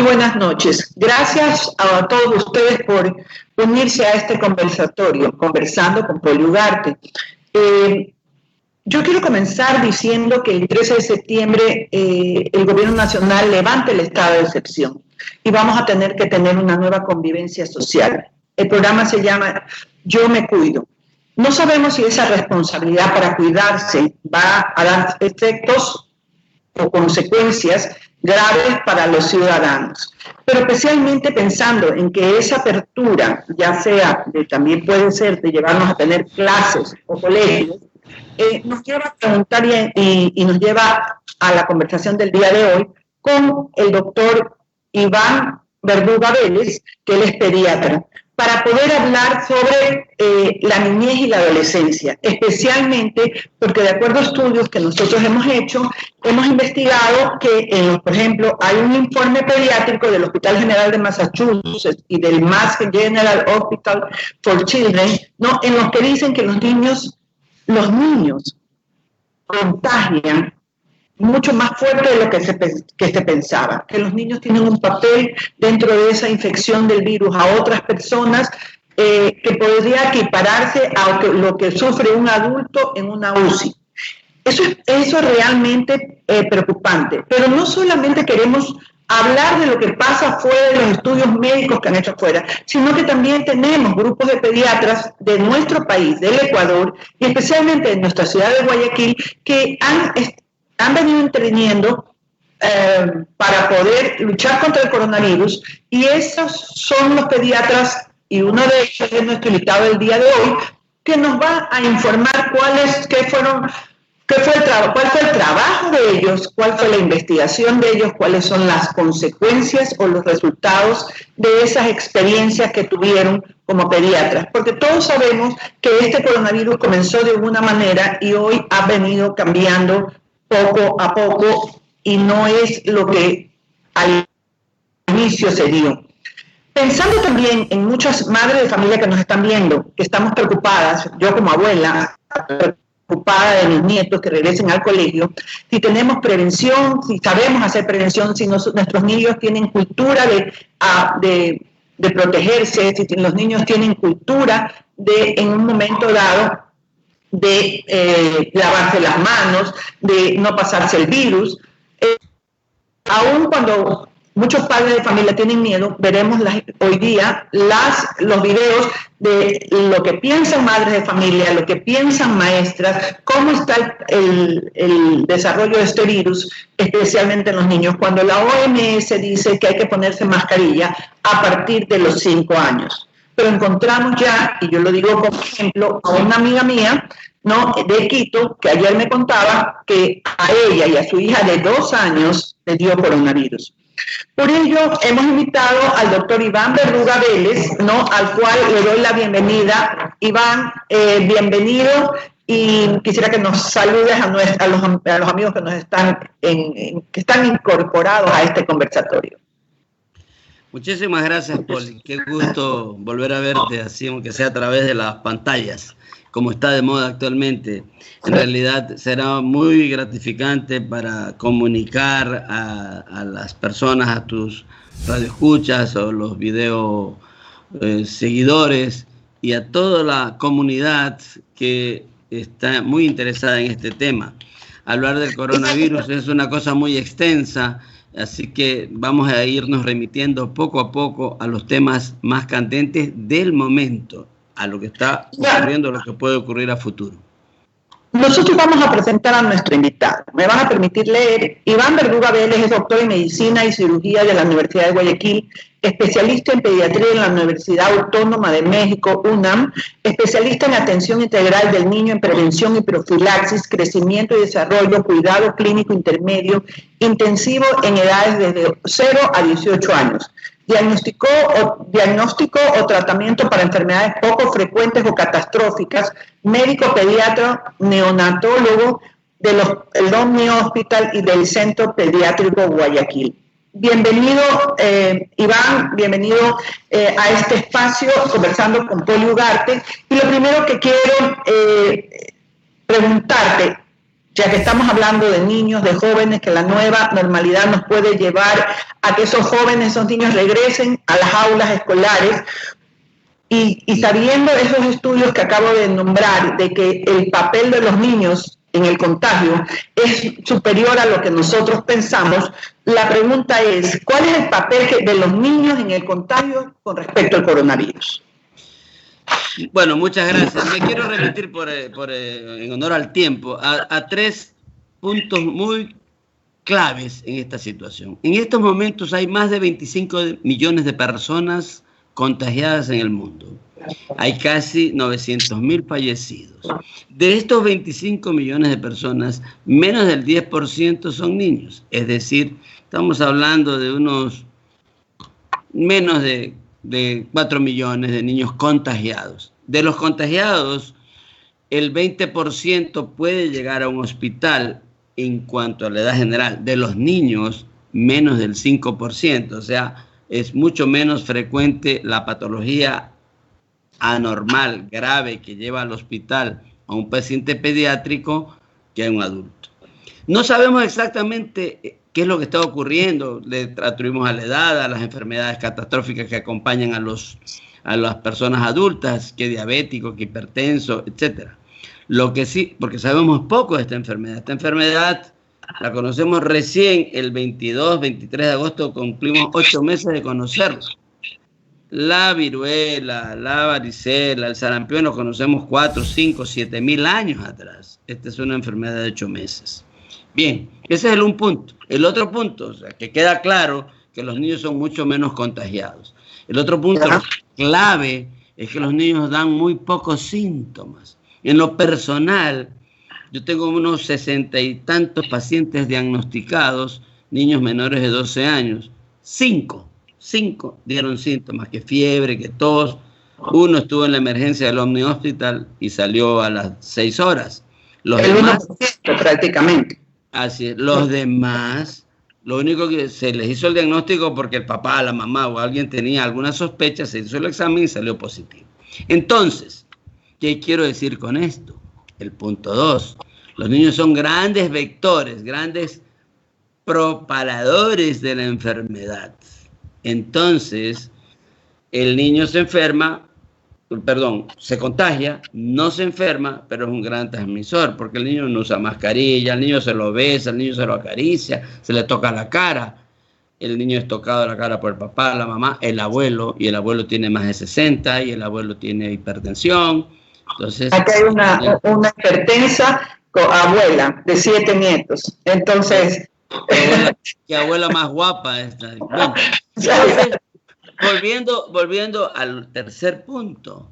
buenas noches. Gracias a todos ustedes por unirse a este conversatorio, conversando con Poli Ugarte. Yo quiero comenzar diciendo que el 13 de septiembre el Gobierno Nacional levanta el estado de excepción y vamos a tener que tener una nueva convivencia social. El programa se llama Yo me cuido. No sabemos si esa responsabilidad para cuidarse va a dar efectos o consecuencias graves para los ciudadanos, pero especialmente pensando en que esa apertura, ya sea, también puede ser de llevarnos a tener clases o colegios, nos lleva a preguntar y nos lleva a la conversación del día de hoy con el doctor Iván Verduga Vélez, que él es pediatra, para poder hablar sobre la niñez y la adolescencia, especialmente porque de acuerdo a estudios que nosotros hemos hecho, hemos investigado que, por ejemplo, hay un informe pediátrico del Hospital General de Massachusetts y del Mass General Hospital for Children, ¿no?, en los que dicen que los niños contagian mucho más fuerte de lo que se pensaba, que los niños tienen un papel dentro de esa infección del virus a otras personas que podría equipararse a lo que sufre un adulto en una UCI. Eso es realmente preocupante, pero no solamente queremos hablar de lo que pasa fuera de los estudios médicos que han hecho afuera, sino que también tenemos grupos de pediatras de nuestro país, del Ecuador, y especialmente en nuestra ciudad de Guayaquil, que han venido interviniendo para poder luchar contra el coronavirus, y esos son los pediatras, y uno de ellos es nuestro invitado del día de hoy, que nos va a informar cuál fue el trabajo de ellos, cuál fue la investigación de ellos, cuáles son las consecuencias o los resultados de esas experiencias que tuvieron como pediatras, porque todos sabemos que este coronavirus comenzó de una manera y hoy ha venido cambiando poco a poco y no es lo que al inicio se dio. Pensando también en muchas madres de familia que nos están viendo, que estamos preocupadas, yo como abuela, preocupada de mis nietos que regresen al colegio, si tenemos prevención, si sabemos hacer prevención, si nuestros niños tienen cultura de protegerse, si los niños tienen cultura de, en un momento dado, de lavarse las manos, de no pasarse el virus. Aún cuando muchos padres de familia tienen miedo, veremos hoy día los videos de lo que piensan madres de familia, lo que piensan maestras, cómo está el desarrollo de este virus, especialmente en los niños, cuando la OMS dice que hay que ponerse mascarilla a partir de los 5 años. Pero encontramos ya, y yo lo digo como ejemplo, a una amiga mía, ¿no?, de Quito, que ayer me contaba que a ella y a su hija de 2 años le dio coronavirus. Por ello, hemos invitado al doctor Iván Verduga Vélez, ¿no?, al cual le doy la bienvenida. Iván, bienvenido, y quisiera que nos saludes a los amigos que nos que están incorporados a este conversatorio. Muchísimas gracias, Poli. Qué gusto volver a verte así, aunque sea a través de las pantallas, como está de moda actualmente. En realidad será muy gratificante para comunicar a las personas, a tus radioescuchas o los video seguidores y a toda la comunidad que está muy interesada en este tema. Hablar del coronavirus es una cosa muy extensa, así que vamos a irnos remitiendo poco a poco a los temas más candentes del momento, a lo que está ocurriendo, a lo que puede ocurrir a futuro. Nosotros vamos a presentar a nuestro invitado. Me van a permitir leer. Iván Verduga Vélez es doctor en Medicina y Cirugía de la Universidad de Guayaquil, especialista en Pediatría en la Universidad Autónoma de México, UNAM, especialista en Atención Integral del Niño en Prevención y Profilaxis, Crecimiento y Desarrollo, Cuidado Clínico Intermedio, Intensivo en edades desde 0 a 18 años. Diagnóstico o tratamiento para enfermedades poco frecuentes o catastróficas, médico pediatra, neonatólogo del Omni Hospital y del Centro Pediátrico Guayaquil. Bienvenido, Iván, bienvenido a este espacio, conversando con Poli Ugarte. Y lo primero que quiero preguntarte, ya que estamos hablando de niños, de jóvenes, que la nueva normalidad nos puede llevar a que esos jóvenes, esos niños regresen a las aulas escolares. Y sabiendo esos estudios que acabo de nombrar, de que el papel de los niños en el contagio es superior a lo que nosotros pensamos, la pregunta es, ¿cuál es el papel de los niños en el contagio con respecto al coronavirus? Bueno, muchas gracias. Me quiero remitir en honor al tiempo a 3 puntos muy claves en esta situación. En estos momentos hay más de 25 millones de personas contagiadas en el mundo. Hay casi 900.000 fallecidos. De estos 25 millones de personas, menos del 10% son niños. Es decir, estamos hablando de menos de 4 millones de niños contagiados. De los contagiados, el 20% puede llegar a un hospital en cuanto a la edad general. De los niños, menos del 5%. O sea, es mucho menos frecuente la patología anormal, grave, que lleva al hospital a un paciente pediátrico que a un adulto. No sabemos exactamente qué es lo que está ocurriendo. Le atribuimos a la edad, a las enfermedades catastróficas que acompañan a las personas adultas, que diabético, que hipertenso, etc. Lo que sí, porque sabemos poco de esta enfermedad. Esta enfermedad la conocemos recién el 22, 23 de agosto, cumplimos 8 meses de conocerla. La viruela, la varicela, el sarampión lo conocemos 4, 5, 7 mil años atrás. Esta es una enfermedad de 8 meses. Bien, ese es un punto. El otro punto, o sea, que queda claro que los niños son mucho menos contagiados. El otro punto clave es que los niños dan muy pocos síntomas. En lo personal, yo tengo unos 60 y tantos pacientes diagnosticados, niños menores de 12 años. 5 dieron síntomas, que fiebre, que tos. Uno estuvo en la emergencia del Omni Hospital y salió a las 6 horas. Los demás, 1% prácticamente. Así es, los demás, lo único que se les hizo el diagnóstico porque el papá, la mamá o alguien tenía alguna sospecha, se hizo el examen y salió positivo. Entonces, ¿qué quiero decir con esto? El punto 2. Los niños son grandes vectores, grandes propaladores de la enfermedad. Entonces, el niño se contagia, no se enferma, pero es un gran transmisor, porque el niño no usa mascarilla, el niño se lo besa, el niño se lo acaricia, se le toca la cara, el niño es tocado a la cara por el papá, la mamá, el abuelo, y el abuelo tiene más de 60, y el abuelo tiene hipertensión. Entonces, aquí hay una hipertensa abuela de 7 nietos. Entonces, qué abuela más guapa esta. Bueno, entonces, volviendo al tercer punto,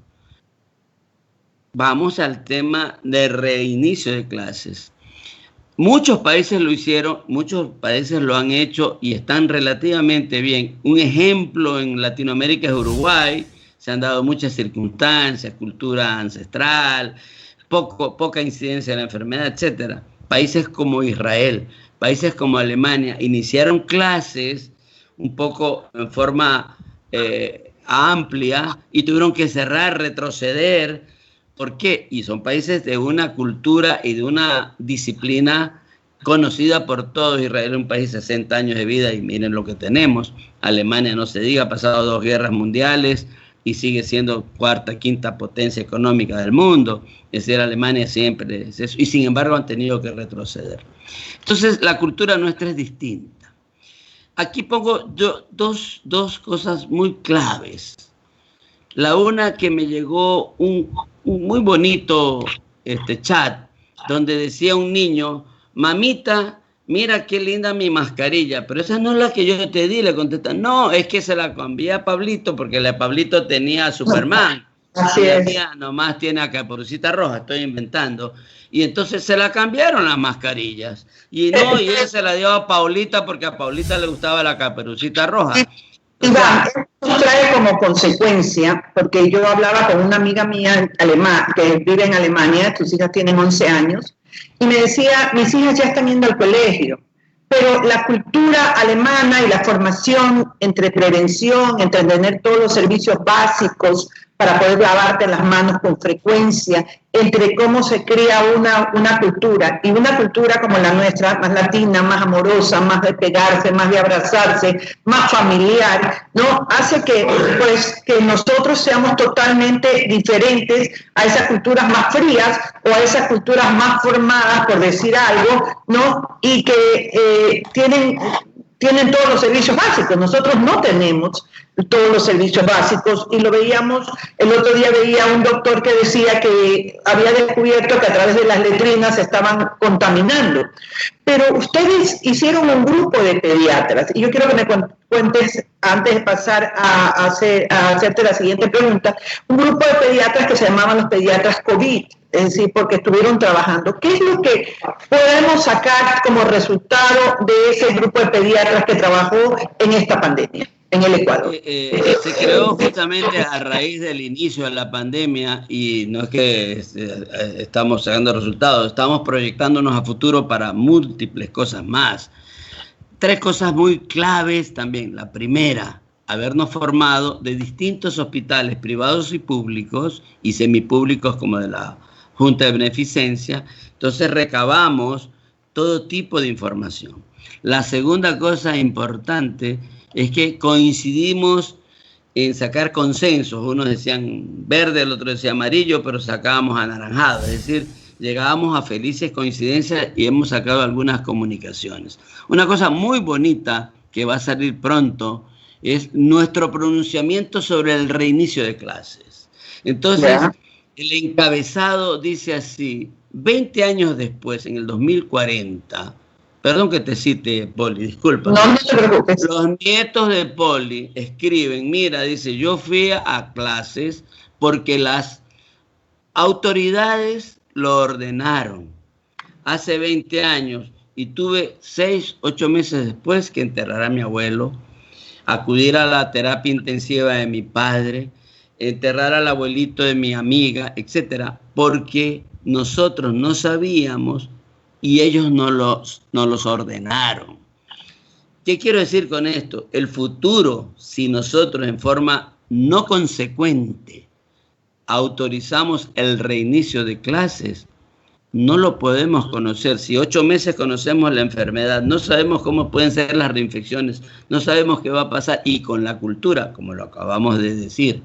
vamos al tema de reinicio de clases. Muchos países lo hicieron, muchos países lo han hecho y están relativamente bien. Un ejemplo en Latinoamérica es Uruguay. Se han dado muchas circunstancias, cultura ancestral, poca incidencia de la enfermedad, etc. Países como Israel, países como Alemania, iniciaron clases un poco en forma amplia y tuvieron que cerrar, retroceder. ¿Por qué? Y son países de una cultura y de una disciplina conocida por todos. Israel es un país de 60 años de vida y miren lo que tenemos. Alemania, no se diga, ha pasado 2 guerras mundiales y sigue siendo 4ª, 5ª potencia económica del mundo. Es decir, Alemania siempre es eso, y sin embargo han tenido que retroceder. Entonces, la cultura nuestra es distinta. Aquí pongo yo dos cosas muy claves. La una, que me llegó un muy bonito chat, donde decía un niño: mamita, mira qué linda mi mascarilla, pero esa no es la que yo te di. Le contesta: no, es que se la cambié a Pablito porque la Pablito tenía a Superman. Así y la es. mía nomás tiene a Caperucita Roja, estoy inventando. Y entonces se la cambiaron las mascarillas. Y no, y ella se la dio a Paulita porque a Paulita le gustaba la Caperucita Roja. Iván, esto trae como consecuencia, porque yo hablaba con una amiga mía que vive en Alemania, sus hijas tienen 11 años, y me decía: mis hijas ya están yendo al colegio, pero la cultura alemana y la formación entre prevención, entre tener todos los servicios básicos para poder lavarte las manos con frecuencia, entre cómo se crea una cultura, y una cultura como la nuestra, más latina, más amorosa, más de pegarse, más de abrazarse, más familiar, ¿no? Hace que, pues, que nosotros seamos totalmente diferentes a esas culturas más frías o a esas culturas más formadas, por decir algo, ¿no? Y que tienen todos los servicios básicos. Nosotros no tenemos todos los servicios básicos, y lo veíamos, el otro día veía un doctor que decía que había descubierto que a través de las letrinas se estaban contaminando. Pero ustedes hicieron un grupo de pediatras, y yo quiero que me cuentes, antes de pasar a hacerte la siguiente pregunta, un grupo de pediatras que se llamaban los pediatras COVID, es decir, porque estuvieron trabajando. ¿Qué es lo que podemos sacar como resultado de ese grupo de pediatras que trabajó en esta pandemia en el Ecuador? Se creó justamente a raíz del inicio de la pandemia, y no es que estamos sacando resultados, estamos proyectándonos a futuro para múltiples cosas más. 3 cosas muy claves también. La primera, habernos formado de distintos hospitales privados y públicos, y semipúblicos como de la Junta de Beneficencia. Entonces recabamos todo tipo de información. La segunda cosa importante es que coincidimos en sacar consensos. Unos decían verde, el otro decía amarillo, pero sacábamos anaranjado. Es decir, llegábamos a felices coincidencias y hemos sacado algunas comunicaciones. Una cosa muy bonita que va a salir pronto es nuestro pronunciamiento sobre el reinicio de clases. Entonces, el encabezado dice así: 20 años después, en el 2040, perdón que te cite, Poli, disculpa. No te preocupes. Los nietos de Poli escriben, mira, dice, yo fui a clases porque las autoridades lo ordenaron hace 20 años, y tuve 6, 8 meses después que enterrar a mi abuelo, acudir a la terapia intensiva de mi padre, enterrar al abuelito de mi amiga, etcétera, porque nosotros no sabíamos y ellos no los ordenaron. ¿Qué quiero decir con esto? El futuro, si nosotros en forma no consecuente autorizamos el reinicio de clases, no lo podemos conocer. Si 8 meses conocemos la enfermedad, no sabemos cómo pueden ser las reinfecciones, no sabemos qué va a pasar, y con la cultura, como lo acabamos de decir,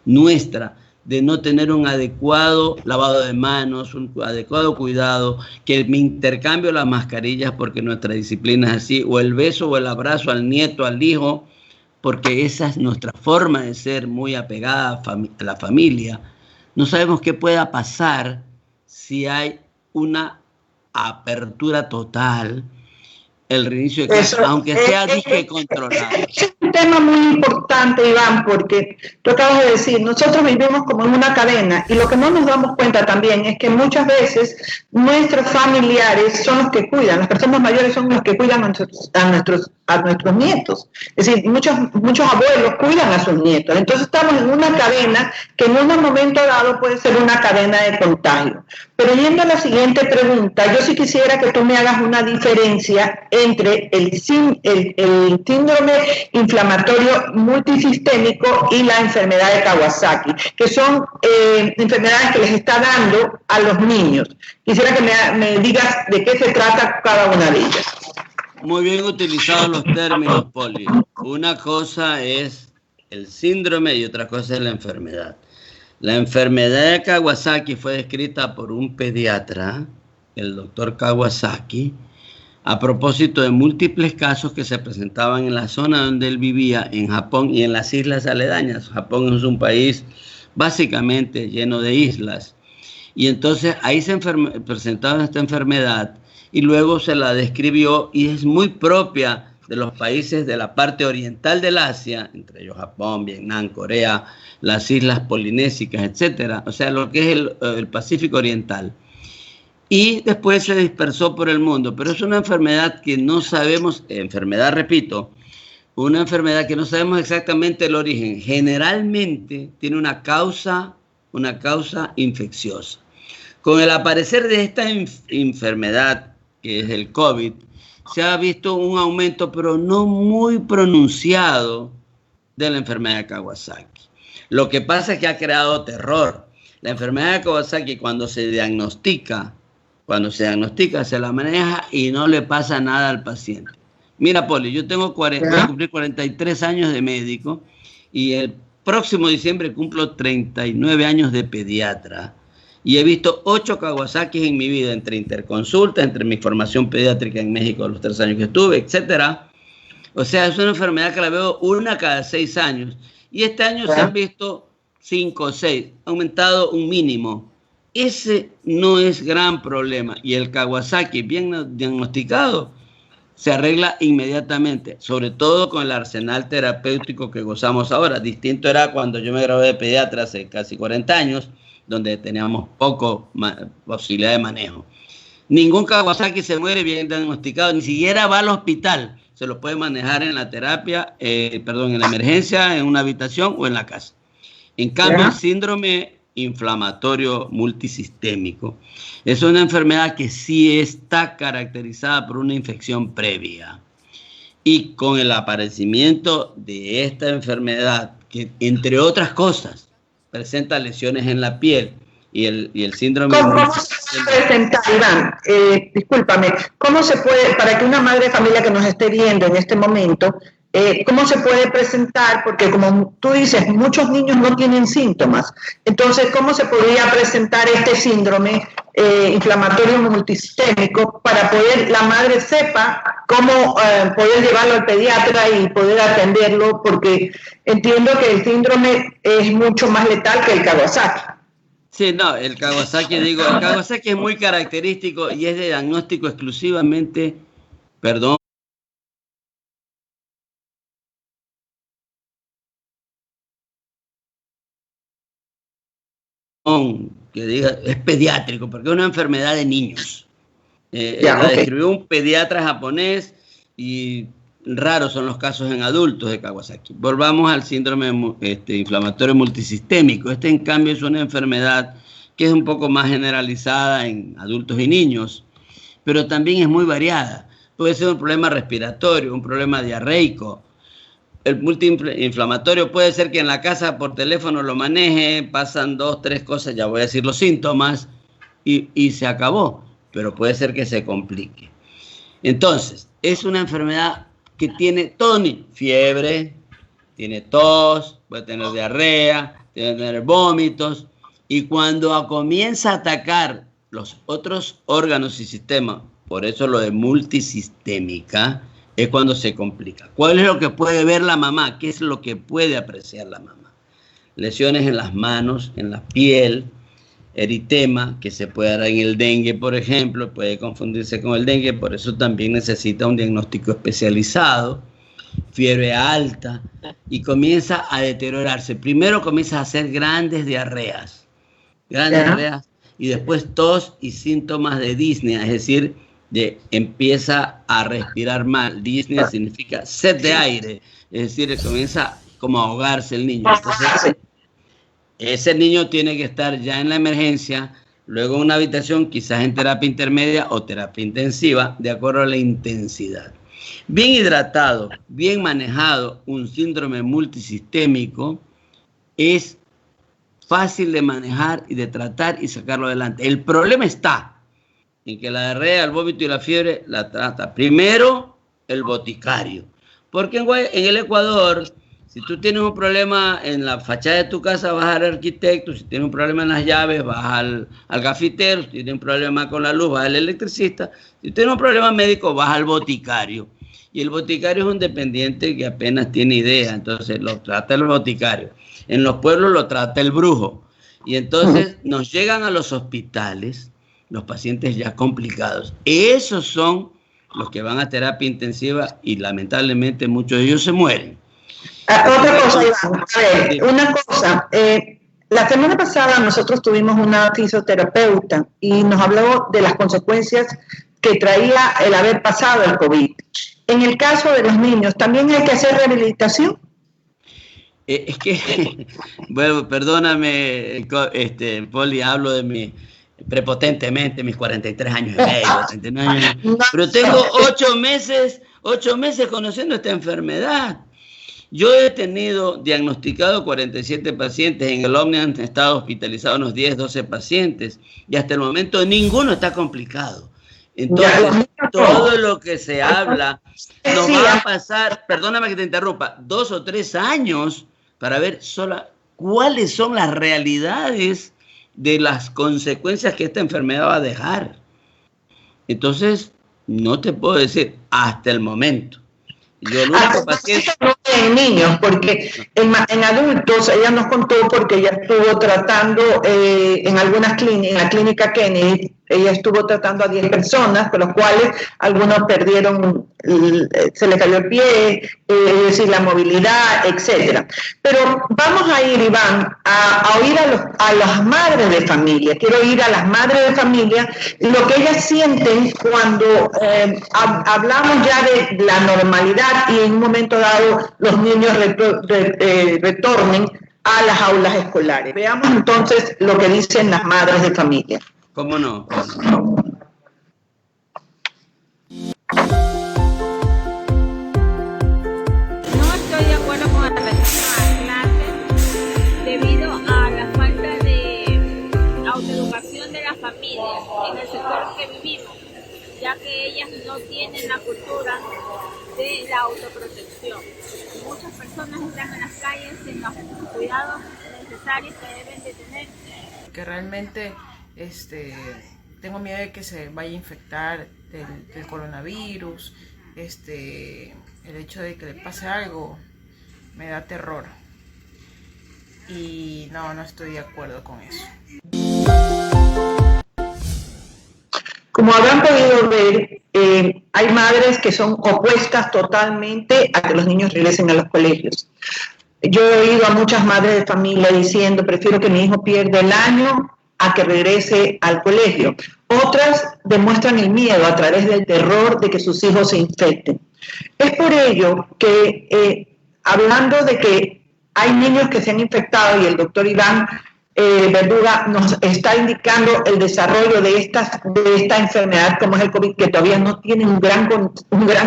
nuestra, de no tener un adecuado lavado de manos, un adecuado cuidado, que me intercambio las mascarillas porque nuestra disciplina es así, o el beso o el abrazo al nieto, al hijo, porque esa es nuestra forma de ser, muy apegada a la familia. No sabemos qué pueda pasar si hay una apertura total, el reinicio de clases, aunque sea disque controlado. Es un tema muy importante, Iván, porque tú acabas de decir, nosotros vivimos como en una cadena, y lo que no nos damos cuenta también es que muchas veces nuestros familiares son los que cuidan, las personas mayores son los que cuidan a nuestros nietos. Es decir, muchos abuelos cuidan a sus nietos. Entonces estamos en una cadena que en un momento dado puede ser una cadena de contagio. Pero yendo a la siguiente pregunta, yo sí quisiera que tú me hagas una diferencia entre el síndrome inflamatorio multisistémico y la enfermedad de Kawasaki, que son enfermedades que les está dando a los niños. Quisiera que me digas de qué se trata cada una de ellas. Muy bien utilizados los términos, Poli. Una cosa es el síndrome y otra cosa es la enfermedad. La enfermedad de Kawasaki fue descrita por un pediatra, el doctor Kawasaki, a propósito de múltiples casos que se presentaban en la zona donde él vivía, en Japón y en las islas aledañas. Japón es un país básicamente lleno de islas. Y entonces ahí se presentaba esta enfermedad, y luego se la describió, y es muy propia de los países de la parte oriental del Asia, entre ellos Japón, Vietnam, Corea, las islas polinésicas, etcétera, o sea, lo que es el Pacífico Oriental. Y después se dispersó por el mundo, pero es una enfermedad que no sabemos, repito, una enfermedad que no sabemos exactamente el origen. Generalmente tiene una causa infecciosa. Con el aparecer de esta enfermedad, que es el COVID, se ha visto un aumento, pero no muy pronunciado, de la enfermedad de Kawasaki. Lo que pasa es que ha creado terror. La enfermedad de Kawasaki, cuando se diagnostica, se la maneja y no le pasa nada al paciente. Mira, Poli, yo voy a cumplir 43 años de médico y el próximo diciembre cumplo 39 años de pediatra. Y he visto 8 Kawasaki en mi vida, entre interconsultas, entre mi formación pediátrica en México, los 3 años que estuve, etcétera. O sea, es una enfermedad que la veo una cada 6 años. Y este año se han visto 5 o 6, ha aumentado un mínimo. Ese no es gran problema. Y el Kawasaki bien diagnosticado se arregla inmediatamente, sobre todo con el arsenal terapéutico que gozamos ahora. Distinto era cuando yo me gradué de pediatra hace casi 40 años, donde teníamos poco posibilidad de manejo. Ningún Kawasaki se muere bien diagnosticado, ni siquiera va al hospital. Se lo puede manejar en la terapia, en la emergencia, en una habitación o en la casa. En cambio, el síndrome inflamatorio multisistémico es una enfermedad que sí está caracterizada por una infección previa. Y con el aparecimiento de esta enfermedad, que entre otras cosas presenta lesiones en la piel y el síndrome... ¿Cómo se puede presentar, Iván? Discúlpame, ¿cómo se puede, para que una madre de familia que nos esté viendo en este momento, cómo se puede presentar? Porque como tú dices, muchos niños no tienen síntomas. Entonces, ¿cómo se podría presentar este síndrome inflamatorio multisistémico para poder la madre sepa cómo poder llevarlo al pediatra y poder atenderlo? Porque entiendo que el síndrome es mucho más letal que el Kawasaki. Sí, no, el Kawasaki es muy característico y es de diagnóstico exclusivamente, que diga, es pediátrico, porque es una enfermedad de niños. La describió un pediatra japonés y raros son los casos en adultos de Kawasaki. Volvamos al síndrome inflamatorio multisistémico. En cambio, es una enfermedad que es un poco más generalizada en adultos y niños, pero también es muy variada. Puede ser un problema respiratorio, un problema diarreico. El multiinflamatorio puede ser que en la casa por teléfono lo maneje, pasan 2, 3 cosas, ya voy a decir los síntomas, y se acabó, pero puede ser que se complique. Entonces, es una enfermedad que tiene todo, fiebre, tiene tos, puede tener diarrea, puede tener vómitos, y cuando comienza a atacar los otros órganos y sistemas, por eso lo de multisistémica, es cuando se complica. ¿Cuál es lo que puede ver la mamá? ¿Qué es lo que puede apreciar la mamá? Lesiones en las manos, en la piel, eritema, que se puede dar en el dengue, por ejemplo, puede confundirse con el dengue, por eso también necesita un diagnóstico especializado, fiebre alta, y comienza a deteriorarse. Primero comienza a hacer grandes diarreas, y después tos y síntomas de disnea, es decir, empieza a respirar mal. Disnea significa sed de aire, es decir, comienza como a ahogarse el niño. Entonces, ese niño tiene que estar ya en la emergencia, luego en una habitación, quizás en terapia intermedia o terapia intensiva, de acuerdo a la intensidad. Bien hidratado, bien manejado, un síndrome multisistémico es fácil de manejar y de tratar y sacarlo adelante. El problema está en que la diarrea, el vómito y la fiebre la trata primero el boticario. Porque en el Ecuador, si tú tienes un problema en la fachada de tu casa, vas al arquitecto. Si tienes un problema en las llaves, vas al gafitero. Si tienes un problema con la luz, vas al electricista. Si tienes un problema médico, vas al boticario. Y el boticario es un dependiente que apenas tiene idea, entonces lo trata el boticario. En los pueblos lo trata el brujo. Y entonces nos llegan a los hospitales los pacientes ya complicados. Esos son los que van a terapia intensiva y lamentablemente muchos de ellos se mueren. Otra cosa, Iván, a ver, una cosa. La semana pasada nosotros tuvimos una fisioterapeuta y nos habló de las consecuencias que traía el haber pasado el COVID. En el caso de los niños, ¿también hay que hacer rehabilitación? Es que, bueno, perdóname, Poli, hablo de prepotentemente mis 43 años de medio, 39 años, pero tengo 8 meses conociendo esta enfermedad. Yo he tenido diagnosticado 47 pacientes, en el Omni han estado hospitalizados unos 10, 12 pacientes, y hasta el momento ninguno está complicado. Entonces, todo lo que se habla nos va a pasar, perdóname que te interrumpa, 2 o 3 años para ver cuáles son las realidades de las consecuencias que esta enfermedad va a dejar. Entonces, no te puedo decir hasta el momento. Yo el único paciente... En niños, porque en adultos ella nos contó, porque ella estuvo tratando en algunas clínicas, en la clínica Kennedy, ella estuvo tratando a 10 personas, con los cuales algunos perdieron, se le cayó el pie, es decir, la movilidad, etcétera. Pero vamos a ir, Iván, a oír a las madres de familia. Quiero oír a las madres de familia lo que ellas sienten cuando hablamos ya de la normalidad y en un momento dado los niños retornen a las aulas escolares. Veamos entonces lo que dicen las madres de familia. ¿Cómo no? No estoy de acuerdo con el retorno a clases debido a la falta de autoeducación de las familias en el sector que vivimos, ya que ellas no tienen la cultura de la autoprotección. Muchas personas están en las calles sin los cuidados necesarios que deben de tener. Que realmente tengo miedo de que se vaya a infectar del coronavirus, el hecho de que le pase algo me da terror y no estoy de acuerdo con eso. Como habrán podido ver, hay madres que son opuestas totalmente a que los niños regresen a los colegios. Yo he oído a muchas madres de familia diciendo, prefiero que mi hijo pierda el año a que regrese al colegio. Otras demuestran el miedo a través del terror de que sus hijos se infecten. Es por ello que, hablando de que hay niños que se han infectado, y el doctor Iván Verduga nos está indicando el desarrollo de esta enfermedad, como es el COVID, que todavía no tiene un gran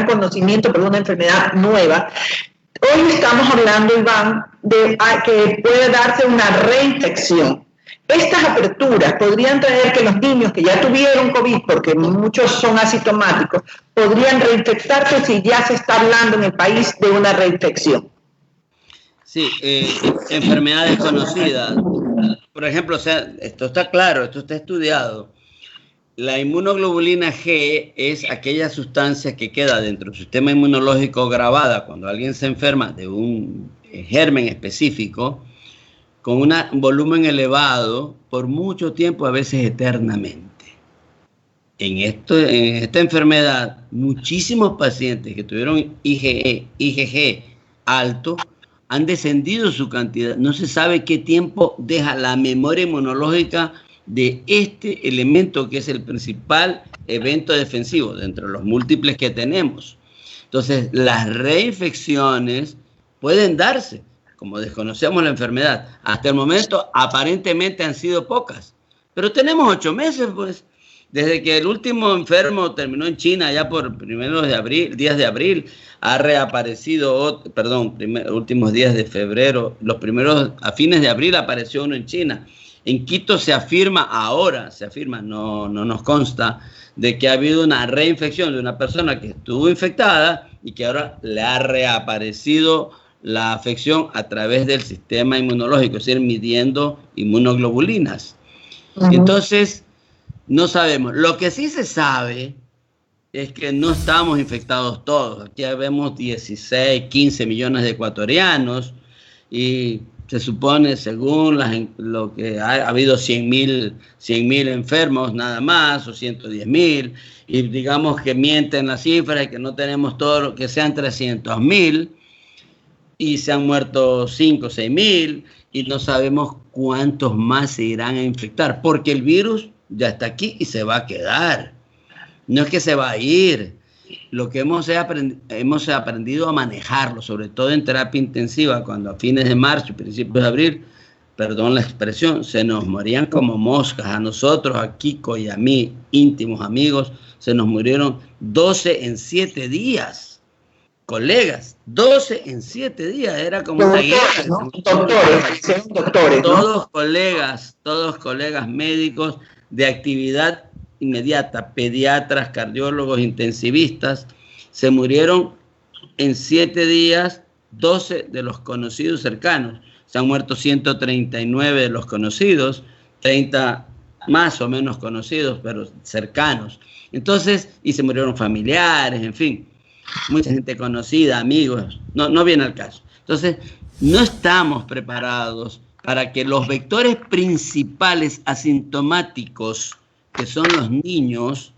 conocimiento, pero es una enfermedad nueva. Hoy estamos hablando, Iván, de que puede darse una reinfección. Estas aperturas podrían traer que los niños que ya tuvieron COVID, porque muchos son asintomáticos, podrían reinfectarse si ya se está hablando en el país de una reinfección. Sí, enfermedades conocidas. Por ejemplo, esto está claro, esto está estudiado. La inmunoglobulina G es aquella sustancia que queda dentro del sistema inmunológico grabada cuando alguien se enferma de un germen específico, con un volumen elevado por mucho tiempo, a veces eternamente. En esta enfermedad, muchísimos pacientes que tuvieron IgG alto han descendido su cantidad. No se sabe qué tiempo deja la memoria inmunológica de este elemento que es el principal evento defensivo dentro de los múltiples que tenemos. Entonces, las reinfecciones pueden darse. Como desconocemos la enfermedad, hasta el momento aparentemente han sido pocas, pero tenemos 8 meses, pues, desde que el último enfermo terminó en China, ya por días de abril, ha reaparecido, últimos días de febrero, a fines de abril apareció uno en China. En Quito se afirma, no nos consta, de que ha habido una reinfección de una persona que estuvo infectada y que ahora le ha reaparecido la afección a través del sistema inmunológico, es decir, midiendo inmunoglobulinas. Entonces, no sabemos. Lo que sí se sabe es que no estamos infectados todos. Aquí vemos 16, 15 millones de ecuatorianos y se supone, según lo que ha habido 100.000 enfermos nada más, o 110.000, y digamos que mienten las cifras y que no tenemos todo lo que sean 300.000, y se han muerto 5 o 6.000 y no sabemos cuántos más se irán a infectar, porque el virus ya está aquí y se va a quedar. No es que se va a ir. Lo que hemos aprendido a manejarlo, sobre todo en terapia intensiva, cuando a fines de marzo y principios de abril, perdón la expresión, se nos morían como moscas. A nosotros, a Kiko y a mí, íntimos amigos, se nos murieron 12 en 7 días. colegas, 12 en 7 días, era como una guerra. ¿No? Doctores, Todos colegas médicos de actividad inmediata, pediatras, cardiólogos, intensivistas, se murieron en 7 días 12 de los conocidos cercanos. Se han muerto 139 de los conocidos, 30 más o menos conocidos, pero cercanos. Entonces, y se murieron familiares, en fin, mucha gente conocida, amigos, no viene al caso. Entonces, no estamos preparados para que los vectores principales asintomáticos, que son los niños,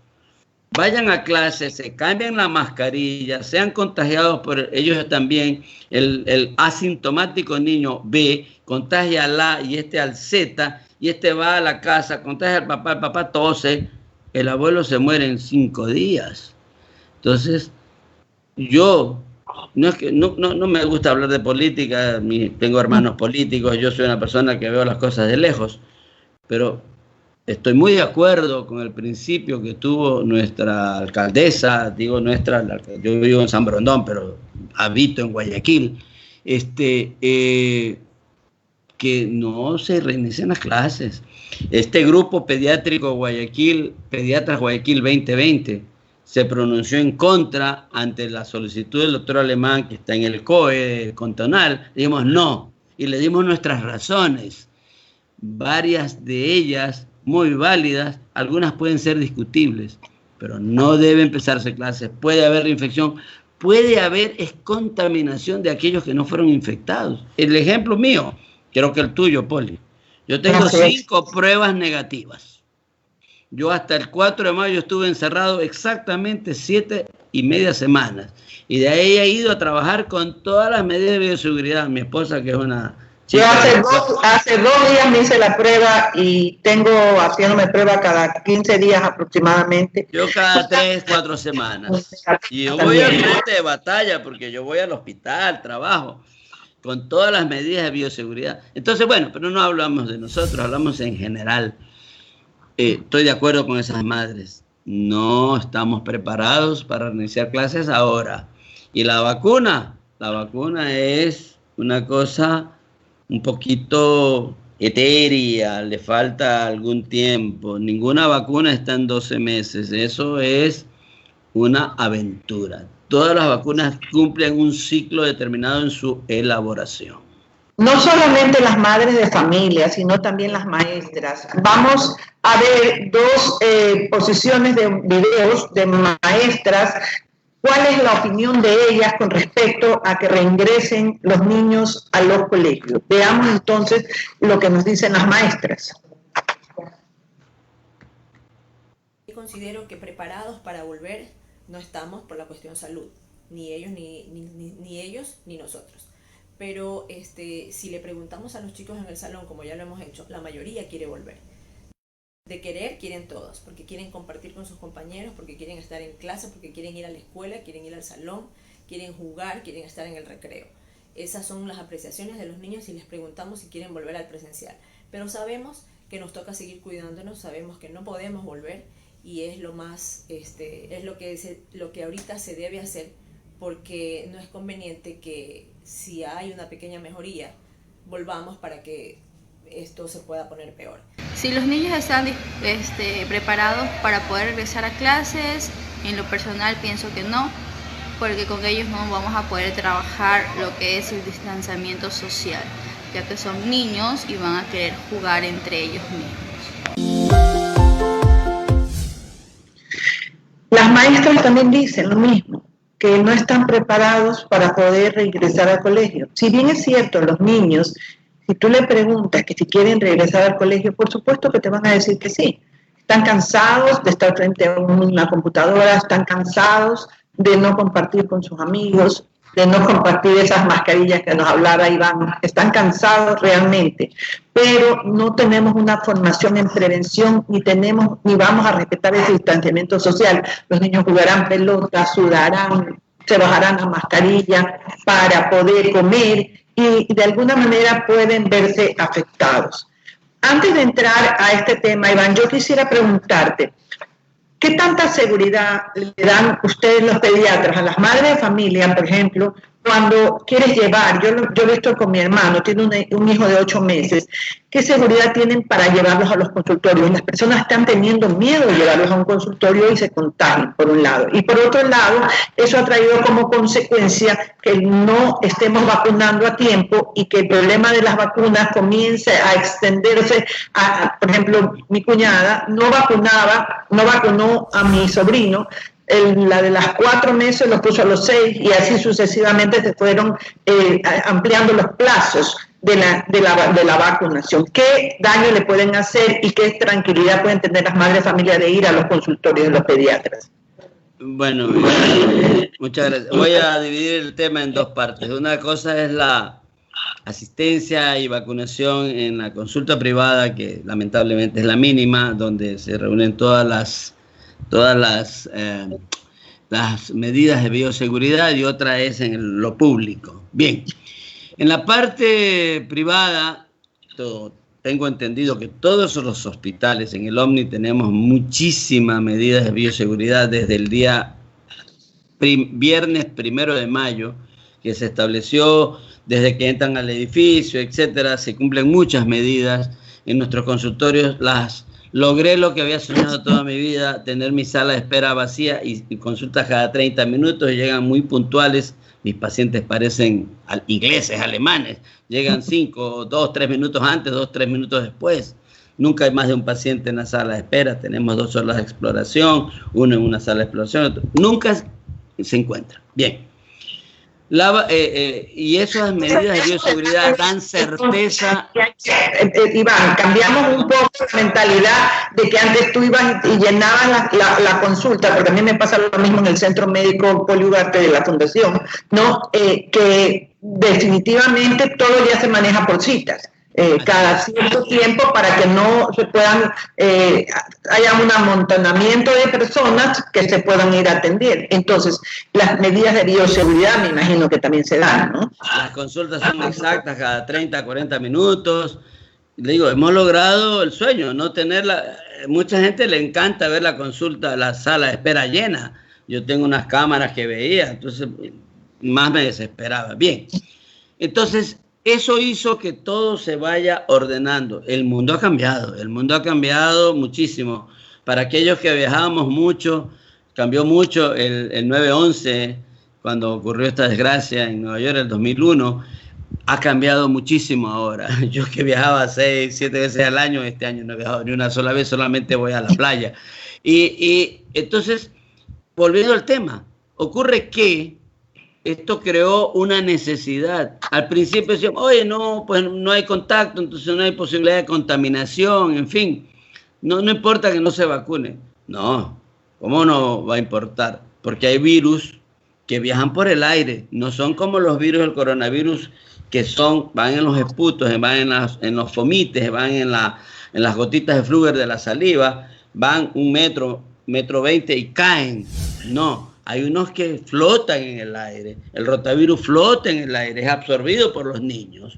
vayan a clase, se cambien la mascarilla, sean contagiados por ellos también. El asintomático niño B contagia al A y al Z, y va a la casa, contagia al papá, el papá tose, el abuelo se muere en 5 días. Entonces, yo, no me gusta hablar de política, tengo hermanos políticos, yo soy una persona que veo las cosas de lejos, pero estoy muy de acuerdo con el principio que tuvo nuestra alcaldesa, yo vivo en San Borondón, pero habito en Guayaquil, que no se reinicien las clases. Este grupo pediátrico Guayaquil, Pediatras Guayaquil 2020, se pronunció en contra ante la solicitud del doctor Alemán, que está en el COE cantonal. Dijimos no, y le dimos nuestras razones, varias de ellas muy válidas, algunas pueden ser discutibles, pero no debe empezarse clases, puede haber infección, puede haber contaminación de aquellos que no fueron infectados. El ejemplo mío, creo que el tuyo, Poli. Yo tengo 5 pruebas negativas. Yo hasta el 4 de mayo estuve encerrado exactamente 7,5 semanas. Y de ahí he ido a trabajar con todas las medidas de bioseguridad. Mi esposa, que es una chica... Yo hace 2 días me hice la prueba y tengo haciéndome prueba cada 15 días aproximadamente. Yo cada 3, 4 semanas. Y yo voy al frente de batalla porque yo voy al hospital, trabajo con todas las medidas de bioseguridad. Entonces, bueno, pero no hablamos de nosotros, hablamos en general. Estoy de acuerdo con esas madres. No estamos preparados para iniciar clases ahora. Y la vacuna es una cosa un poquito etérea, le falta algún tiempo. Ninguna vacuna está en 12 meses. Eso es una aventura. Todas las vacunas cumplen un ciclo determinado en su elaboración. No solamente las madres de familia, sino también las maestras. Vamos a ver 2 posiciones de videos de maestras. ¿Cuál es la opinión de ellas con respecto a que reingresen los niños a los colegios? Veamos entonces lo que nos dicen las maestras. Considero que preparados para volver no estamos por la cuestión salud, ni ellos ni ellos ni nosotros. Pero si le preguntamos a los chicos en el salón, como ya lo hemos hecho, la mayoría quiere volver. De querer, quieren todos, porque quieren compartir con sus compañeros, porque quieren estar en clase, porque quieren ir a la escuela, quieren ir al salón, quieren jugar, quieren estar en el recreo. Esas son las apreciaciones de los niños si les preguntamos si quieren volver al presencial. Pero sabemos que nos toca seguir cuidándonos, sabemos que no podemos volver, y es lo más, es lo que ahorita se debe hacer, porque no es conveniente que si hay una pequeña mejoría, volvamos para que esto se pueda poner peor. Si los niños están preparados para poder regresar a clases, en lo personal pienso que no, porque con ellos no vamos a poder trabajar lo que es el distanciamiento social, ya que son niños y van a querer jugar entre ellos mismos. Las maestras también dicen lo mismo, que no están preparados para poder regresar al colegio. Si bien es cierto, los niños, si tú le preguntas que si quieren regresar al colegio, por supuesto que te van a decir que sí. Están cansados de estar frente a una computadora, están cansados de no compartir con sus amigos, de no compartir esas mascarillas que nos hablaba Iván. Están cansados realmente, pero no tenemos una formación en prevención, ni vamos a respetar ese distanciamiento social. Los niños jugarán pelota, sudarán, se bajarán la mascarilla para poder comer y de alguna manera pueden verse afectados. Antes de entrar a este tema, Iván, yo quisiera preguntarte, ¿Qué tanta seguridad le dan ustedes los pediatras a las madres de familia, por ejemplo, cuando quieres llevar? Yo he visto con mi hermano, tiene un hijo de 8 meses. ¿Qué seguridad tienen para llevarlos a los consultorios? Las personas están teniendo miedo de llevarlos a un consultorio y se contagian, por un lado. Y por otro lado, eso ha traído como consecuencia que no estemos vacunando a tiempo y que el problema de las vacunas comience a extenderse. Por ejemplo, mi cuñada no vacunó a mi sobrino. La de las 4 meses lo puso a los 6 y así sucesivamente se fueron ampliando los plazos de la vacunación. ¿Qué daño le pueden hacer y qué tranquilidad pueden tener las madres de familia de ir a los consultorios de los pediatras? Bueno, muchas gracias. Voy a dividir el tema en 2 partes. Una cosa es la asistencia y vacunación en la consulta privada, que lamentablemente es la mínima, donde se reúnen todas las medidas de bioseguridad, y otra es en lo público. Bien, en la parte privada, tengo entendido que todos los hospitales, en el OMNI tenemos muchísimas medidas de bioseguridad desde el día viernes 1 de mayo, que se estableció desde que entran al edificio, etcétera. Se cumplen muchas medidas. En nuestros consultorios logré lo que había soñado toda mi vida, tener mi sala de espera vacía y consultas cada 30 minutos y llegan muy puntuales. Mis pacientes parecen ingleses, alemanes. Llegan 5, 2, 3 minutos antes, 2, 3 minutos después. Nunca hay más de un paciente en la sala de espera. Tenemos 2 salas de exploración, uno en una sala de exploración. Nunca se encuentra. Bien. Y esas medidas de bioseguridad dan certeza. Iván, cambiamos un poco la mentalidad de que antes tú ibas y llenabas la consulta, porque a mí me pasa lo mismo en el Centro Médico Poli Ugarte de la Fundación, ¿no? Que definitivamente todo ya se maneja por citas. Cada cierto tiempo, para que no se puedan, haya un amontonamiento de personas que se puedan ir a atender. Entonces, las medidas de bioseguridad me imagino que también se dan, ¿no? Las consultas son exactas cada 30, 40 minutos. Le digo, hemos logrado el sueño, no tenerla. Mucha gente le encanta ver la consulta, la sala de espera llena. Yo tengo unas cámaras que veía, entonces más me desesperaba. Bien, entonces eso hizo que todo se vaya ordenando. El mundo ha cambiado muchísimo. Para aquellos que viajábamos mucho, cambió mucho el 9/11, cuando ocurrió esta desgracia en Nueva York, el 2001, ha cambiado muchísimo ahora. Yo que viajaba 6, 7 veces al año, este año no he viajado ni una sola vez, solamente voy a la playa. Y entonces, volviendo al tema, ocurre que esto creó una necesidad. Al principio decíamos, oye, no, pues no hay contacto, entonces no hay posibilidad de contaminación, en fin. No importa que no se vacune. No, ¿cómo no va a importar? Porque hay virus que viajan por el aire. No son como los virus del coronavirus, que van en los esputos, van en los fomites, van en las gotitas de flúor de la saliva, van 1 metro 20 y caen. No. Hay unos que flotan en el aire. El rotavirus flota en el aire, es absorbido por los niños.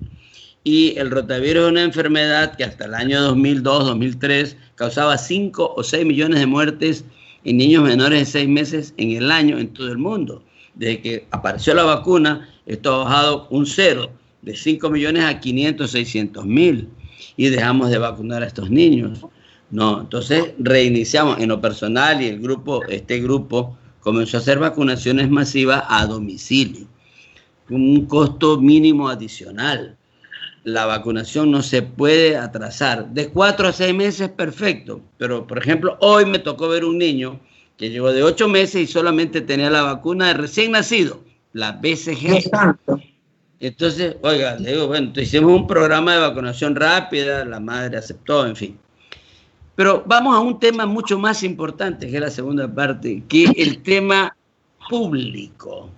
Y el rotavirus es una enfermedad que hasta el año 2002, 2003 causaba 5 o 6 millones de muertes en niños menores de 6 meses en el año en todo el mundo. Desde que apareció la vacuna, esto ha bajado un 0, de 5 millones a 500, 600 mil. Y dejamos de vacunar a estos niños. No, entonces reiniciamos en lo personal y este grupo comenzó a hacer vacunaciones masivas a domicilio, con un costo mínimo adicional. La vacunación no se puede atrasar. De 4 a 6 meses, perfecto. Pero, por ejemplo, hoy me tocó ver un niño que llegó de 8 meses y solamente tenía la vacuna de recién nacido, la BCG. Exacto. Entonces, oiga, le digo, bueno, hicimos un programa de vacunación rápida, la madre aceptó, en fin. Pero vamos a un tema mucho más importante, que es la segunda parte, que el tema público.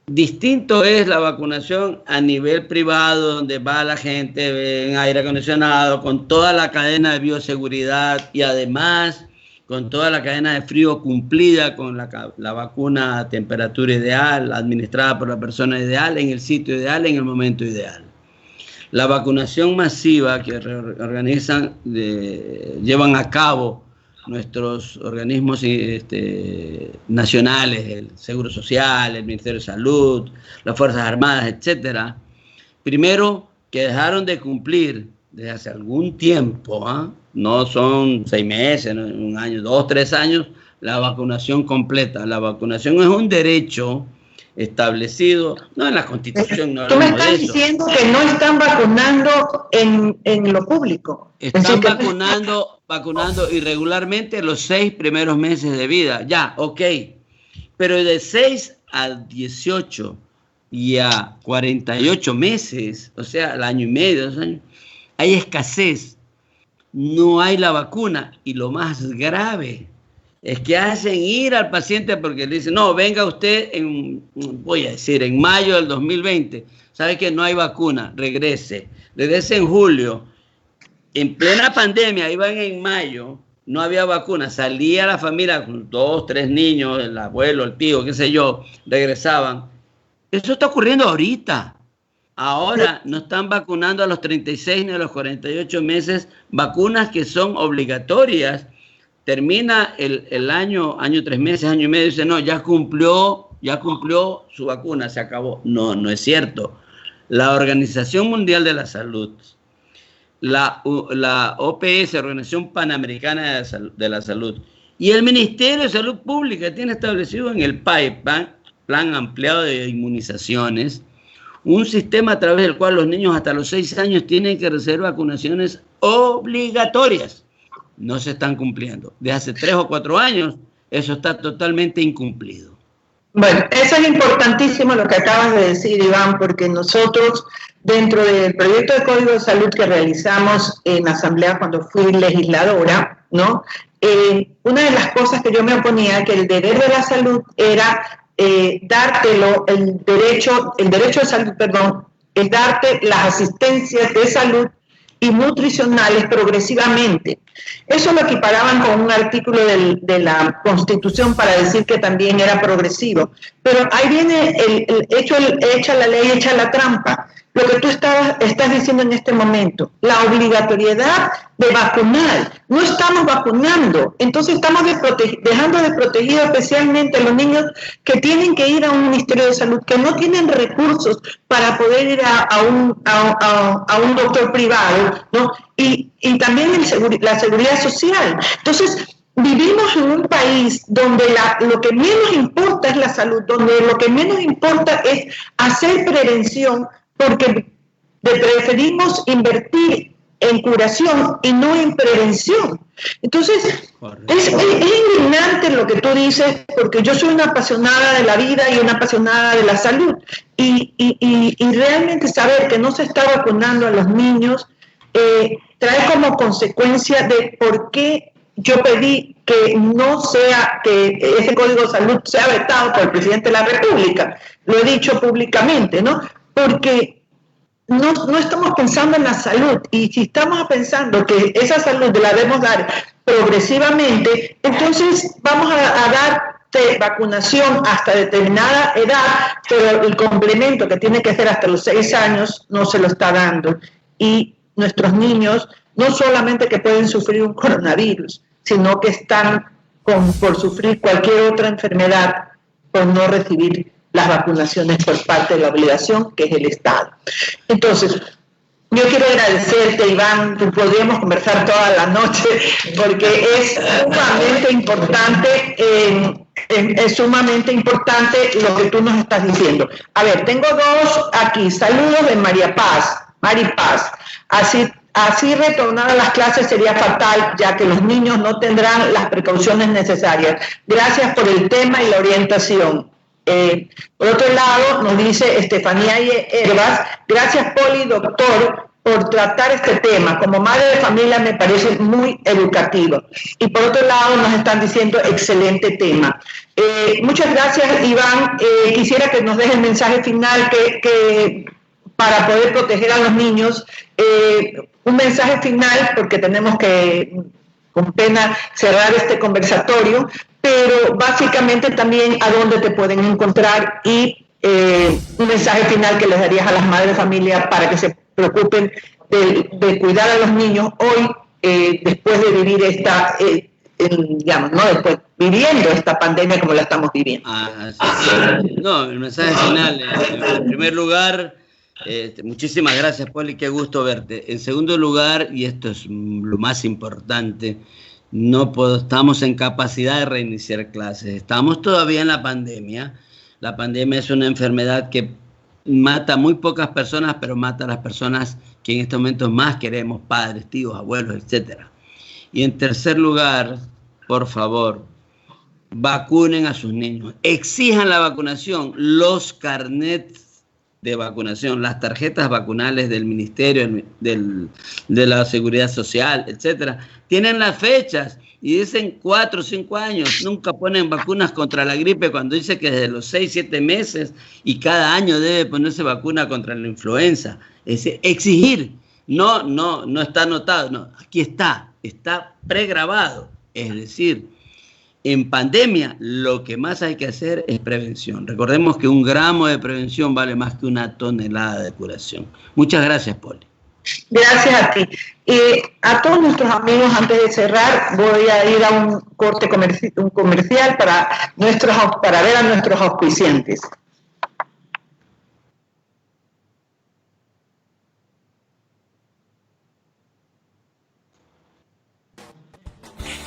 Distinto es la vacunación a nivel privado, donde va la gente en aire acondicionado, con toda la cadena de bioseguridad y además con toda la cadena de frío cumplida, con la vacuna a temperatura ideal, administrada por la persona ideal, en el sitio ideal, en el momento ideal. La vacunación masiva que llevan a cabo nuestros organismos nacionales, el Seguro Social, el Ministerio de Salud, las Fuerzas Armadas, etcétera, primero que dejaron de cumplir desde hace algún tiempo, no son 6 meses, no, 1 año, 2, 3 años, la vacunación completa. La vacunación es un derecho establecido, no en la Constitución. No. Tú me estás diciendo que no están vacunando en lo público. Están vacunando irregularmente los 6 primeros meses de vida. Ya, ok. Pero de 6 a 18 y a 48 meses, o sea, al año y medio, 2 años, hay escasez. No hay la vacuna. Y lo más grave es que hacen ir al paciente porque le dicen, no, venga usted en mayo del 2020. ¿Sabe que no hay vacuna? Regrese en julio. En plena pandemia, iban en mayo, no había vacuna. Salía la familia con 2, 3 niños, el abuelo, el tío, qué sé yo, regresaban. Eso está ocurriendo ahorita. Ahora no están vacunando a los 36 ni a los 48 meses, vacunas que son obligatorias. Termina el año 3 meses, año y medio, y dice, no, ya cumplió su vacuna, se acabó. No es cierto. La Organización Mundial de la Salud, la OPS, Organización Panamericana de la Salud, y el Ministerio de Salud Pública tiene establecido en el PAI, Plan Ampliado de Inmunizaciones, un sistema a través del cual los niños hasta los 6 años tienen que recibir vacunaciones obligatorias. No se están cumpliendo. Desde hace 3 o 4 años, eso está totalmente incumplido. Bueno, eso es importantísimo lo que acabas de decir, Iván, porque nosotros, dentro del proyecto de Código de Salud que realizamos en Asamblea cuando fui legisladora, ¿no? Una de las cosas que yo me oponía, que el deber de la salud era dártelo, el derecho de salud, es darte las asistencias de salud y nutricionales progresivamente. Eso lo equiparaban con un artículo de la Constitución para decir que también era progresivo. Pero ahí viene hecha la ley, hecha la trampa. Lo que tú estás diciendo en este momento, la obligatoriedad de vacunar. No estamos vacunando, entonces estamos dejando de proteger especialmente a los niños que tienen que ir a un Ministerio de Salud, que no tienen recursos para poder ir a un doctor privado, ¿no? Y también la seguridad social. Entonces, vivimos en un país donde lo que menos importa es la salud, donde lo que menos importa es hacer prevención, porque preferimos invertir en curación y no en prevención. Entonces, es indignante lo que tú dices, porque yo soy una apasionada de la vida y una apasionada de la salud, y realmente saber que no se está vacunando a los niños trae como consecuencia de por qué yo pedí que ese Código de Salud sea vetado por el presidente de la República. Lo he dicho públicamente, ¿no? Porque no estamos pensando en la salud, y si estamos pensando que esa salud la debemos dar progresivamente, entonces vamos a dar vacunación hasta determinada edad, pero el complemento que tiene que ser hasta los 6 años no se lo está dando. Y nuestros niños no solamente que pueden sufrir un coronavirus, sino que están por sufrir cualquier otra enfermedad por no recibir las vacunaciones por parte de la obligación, que es el Estado. Entonces, yo quiero agradecerte, Iván, podríamos conversar toda la noche, porque es sumamente importante lo que tú nos estás diciendo. A ver, tengo 2 aquí, saludos de Mari Paz. Así retornar a las clases sería fatal, ya que los niños no tendrán las precauciones necesarias. Gracias por el tema y la orientación. Por otro lado, nos dice Estefanía Herbas, gracias Poli, doctor, por tratar este tema. Como madre de familia me parece muy educativo. Y por otro lado nos están diciendo excelente tema. Muchas gracias, Iván. Quisiera que nos deje el mensaje final que para poder proteger a los niños. Un mensaje final, porque tenemos que, con pena, cerrar este conversatorio, pero básicamente también a dónde te pueden encontrar y un mensaje final que les darías a las madres de familia para que se preocupen de cuidar a los niños hoy, después de vivir digamos, ¿no? Después viviendo esta pandemia como la estamos viviendo. No, el mensaje final, en primer lugar, muchísimas gracias, Poli, qué gusto verte. En segundo lugar, y esto es lo más importante, estamos en capacidad de reiniciar clases, estamos todavía en la pandemia. La pandemia es una enfermedad que mata a muy pocas personas, pero mata a las personas que en estos momentos más queremos, padres, tíos, abuelos, etcétera. Y en tercer lugar, por favor, vacunen a sus niños, exijan la vacunación, los carnets de vacunación, las tarjetas vacunales del Ministerio de la Seguridad Social, etcétera, tienen las fechas y dicen 4 o 5 años, nunca ponen vacunas contra la gripe cuando dice que desde los 6, 7 meses y cada año debe ponerse vacuna contra la influenza. Es decir, exigir, no está anotado, no, aquí está pregrabado, es decir, en pandemia lo que más hay que hacer es prevención. Recordemos que 1 gramo de prevención vale más que 1 tonelada de curación. Muchas gracias, Poli. Gracias a ti. A todos nuestros amigos, antes de cerrar, voy a ir a un corte comercial para ver a nuestros auspiciantes.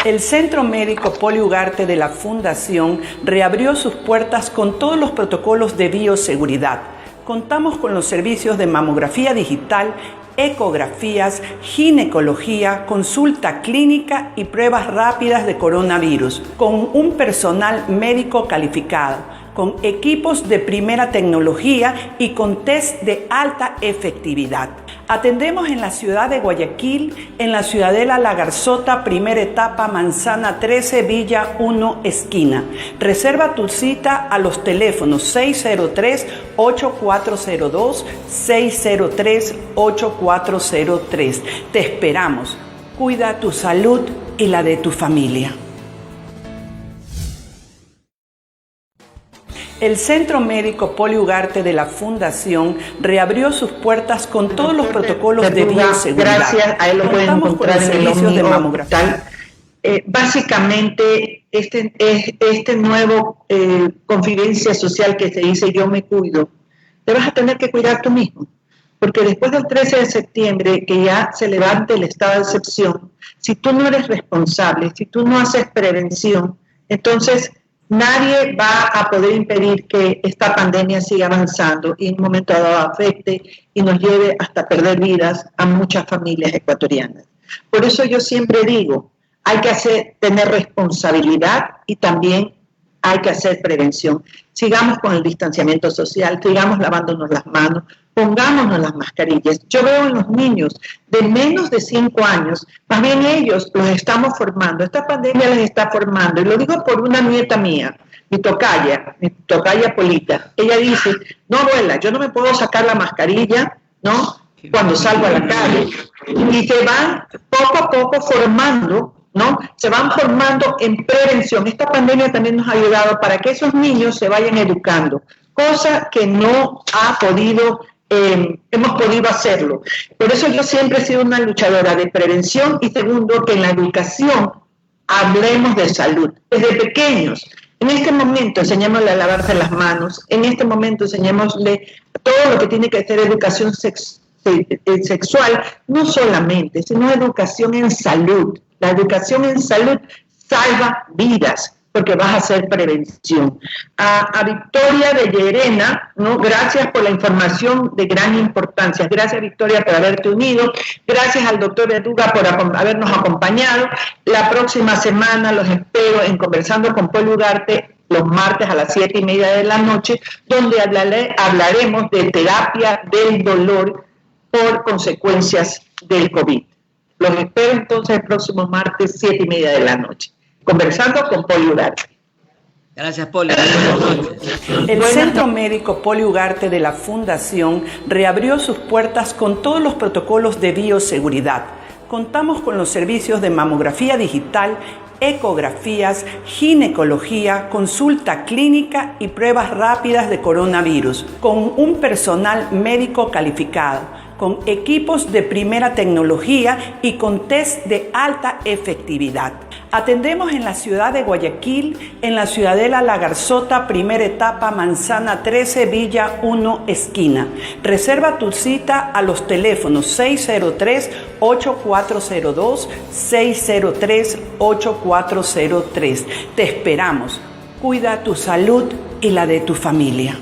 El Centro Médico Poli Ugarte de la Fundación reabrió sus puertas con todos los protocolos de bioseguridad. Contamos con los servicios de mamografía digital, ecografías, ginecología, consulta clínica y pruebas rápidas de coronavirus, con un personal médico calificado, con equipos de primera tecnología y con test de alta efectividad. Atendemos en la ciudad de Guayaquil, en la Ciudadela La Garzota, primera etapa, Manzana 13, Villa 1, esquina. Reserva tu cita a los teléfonos 603-8402, 603-8403. Te esperamos. Cuida tu salud y la de tu familia. El Centro Médico Poli Ugarte de la Fundación reabrió sus puertas con todos los protocolos de bioseguridad. Gracias, a él lo pueden encontrar en el servicio de mamografía. Básicamente, este nuevo confidencia social que se dice yo me cuido, te vas a tener que cuidar tú mismo. Porque después del 13 de septiembre, que ya se levante el estado de excepción, si tú no eres responsable, si tú no haces prevención, entonces nadie va a poder impedir que esta pandemia siga avanzando y en un momento dado afecte y nos lleve hasta perder vidas a muchas familias ecuatorianas. Por eso yo siempre digo, hay que tener responsabilidad y también hay que hacer prevención. Sigamos con el distanciamiento social, sigamos lavándonos las manos, pongámonos las mascarillas. Yo veo en los niños de menos de 5 años, más bien ellos los estamos formando, esta pandemia les está formando, y lo digo por una nieta mía, mi tocaya Polita. Ella dice, no abuela, yo no me puedo sacar la mascarilla, ¿no?, cuando salgo a la calle. Y se van poco a poco formando, ¿no? Se van formando en prevención. Esta pandemia también nos ha ayudado para que esos niños se vayan educando, cosa que no hemos podido hacerlo. Por eso yo siempre he sido una luchadora de prevención y segundo, que en la educación hablemos de salud. Desde pequeños, en este momento enseñémosle a lavarse las manos, en este momento enseñémosle todo lo que tiene que ser educación sexual, no solamente, sino educación en salud. La educación en salud salva vidas, porque vas a hacer prevención. A Victoria de Llerena, ¿no?, gracias por la información de gran importancia. Gracias, Victoria, por haberte unido. Gracias al doctor Eduga por habernos acompañado. La próxima semana los espero en Conversando con Poli Ugarte, los martes a las 7:30 de la noche, donde hablaremos de terapia del dolor por consecuencias del COVID. Los espero entonces el próximo martes, 7:30 de la noche. Conversando con Poli Ugarte. Gracias, Poli. El Centro Médico Poli Ugarte de la Fundación reabrió sus puertas con todos los protocolos de bioseguridad. Contamos con los servicios de mamografía digital, ecografías, ginecología, consulta clínica y pruebas rápidas de coronavirus, con un personal médico calificado, con equipos de primera tecnología y con test de alta efectividad. Atendemos en la ciudad de Guayaquil, en la Ciudadela La Garzota, primera etapa, Manzana 13, Villa 1, esquina. Reserva tu cita a los teléfonos 603-8402, 603-8403. Te esperamos. Cuida tu salud y la de tu familia.